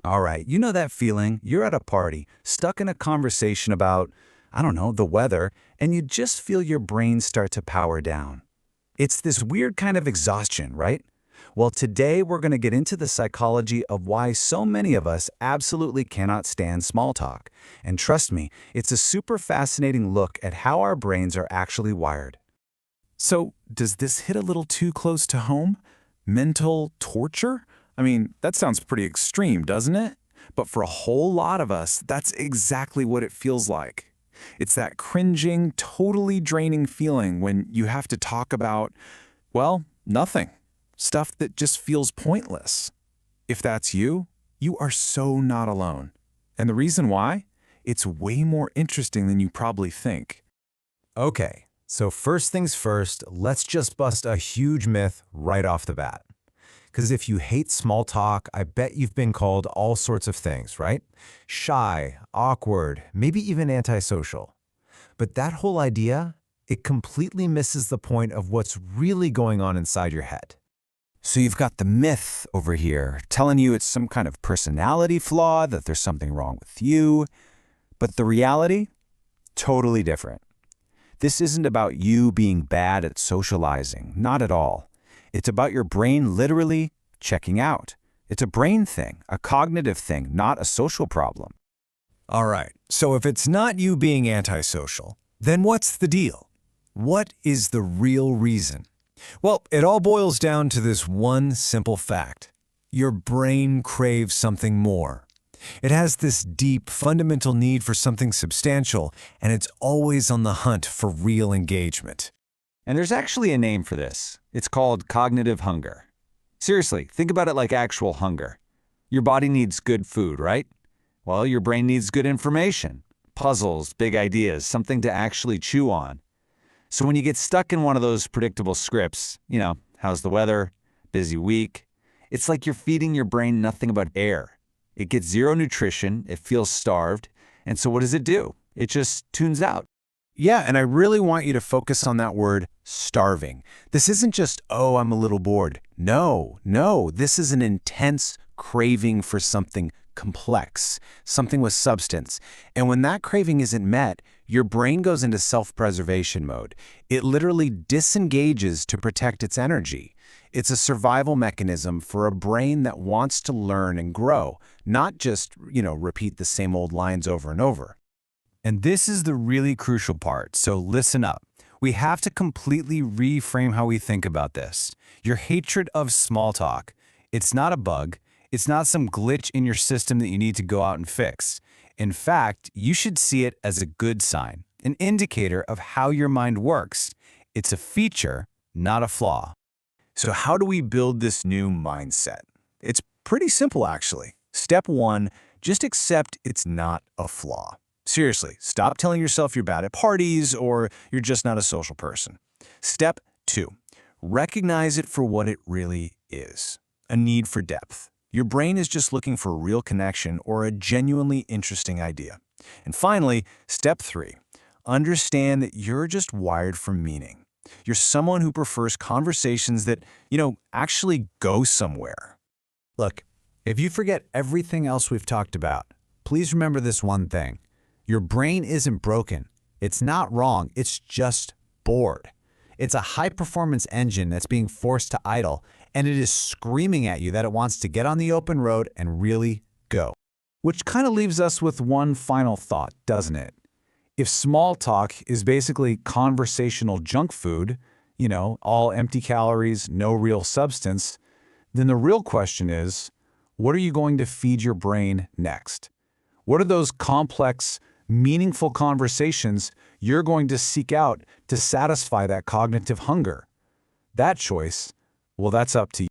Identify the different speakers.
Speaker 1: All right, you know that feeling? You're at a party, stuck in a conversation about, I don't know, the weather, and you just feel your brain start to power down. It's this weird kind of exhaustion, right? Well, today we're going to get into the psychology of why so many of us absolutely cannot stand small talk. And trust me, it's a super fascinating look at how our brains are actually wired.
Speaker 2: So, does this hit a little too close to home? Mental torture? I mean, that sounds pretty extreme, doesn't it? But for a whole lot of us, that's exactly what it feels like. It's that cringing, totally draining feeling when you have to talk about, well, nothing. Stuff that just feels pointless. If that's you, you are so not alone. And the reason why? It's way more interesting than you probably think.
Speaker 3: Okay, so first things first, let's just bust a huge myth right off the bat. Because if you hate small talk, I bet you've been called all sorts of things, right? Shy, awkward, maybe even antisocial. But that whole idea, it completely misses the point of what's really going on inside your head.
Speaker 1: So you've got the myth over here telling you it's some kind of personality flaw, that there's something wrong with you. But the reality? Totally different. This isn't about you being bad at socializing, not at all. It's about your brain literally checking out. It's a brain thing, a cognitive thing, not a social problem.
Speaker 3: All right, so if it's not you being antisocial, then what's the deal? What is the real reason? Well, it all boils down to this one simple fact. Your brain craves something more. It has this deep, fundamental need for something substantial, and it's always on the hunt for real engagement.
Speaker 1: And there's actually a name for this. It's called cognitive hunger. Seriously, think about it like actual hunger. Your body needs good food, right? Well, your brain needs good information. Puzzles, big ideas, something to actually chew on. So when you get stuck in one of those predictable scripts, how's the weather, busy week, it's like you're feeding your brain nothing but air. It gets zero nutrition, it feels starved, and so what does it do? It just tunes out.
Speaker 3: Yeah, and I really want you to focus on that word, starving. This isn't just, oh, I'm a little bored. No, this is an intense craving for something complex, something with substance. And when that craving isn't met, your brain goes into self-preservation mode. It literally disengages to protect its energy. It's a survival mechanism for a brain that wants to learn and grow, not just, repeat the same old lines over and over. And this is the really crucial part, so listen up. We have to completely reframe how we think about this. Your hatred of small talk, it's not a bug. It's not some glitch in your system that you need to go out and fix. In fact, you should see it as a good sign, an indicator of how your mind works. It's a feature, not a flaw. So how do we build this new mindset? It's pretty simple, actually. Step one, just accept it's not a flaw. Seriously, stop telling yourself you're bad at parties or you're just not a social person. Step two, recognize it for what it really is, a need for depth. Your brain is just looking for a real connection or a genuinely interesting idea. And finally, step three, understand that you're just wired for meaning. You're someone who prefers conversations that, actually go somewhere. Look, if you forget everything else we've talked about, please remember this one thing. Your brain isn't broken. It's not wrong. It's just bored. It's a high-performance engine that's being forced to idle, and it is screaming at you that it wants to get on the open road and really go. Which kind of leaves us with one final thought, doesn't it? If small talk is basically conversational junk food, all empty calories, no real substance, then the real question is, what are you going to feed your brain next? What are those complex, meaningful conversations you're going to seek out to satisfy that cognitive hunger? That choice, well, that's up to you.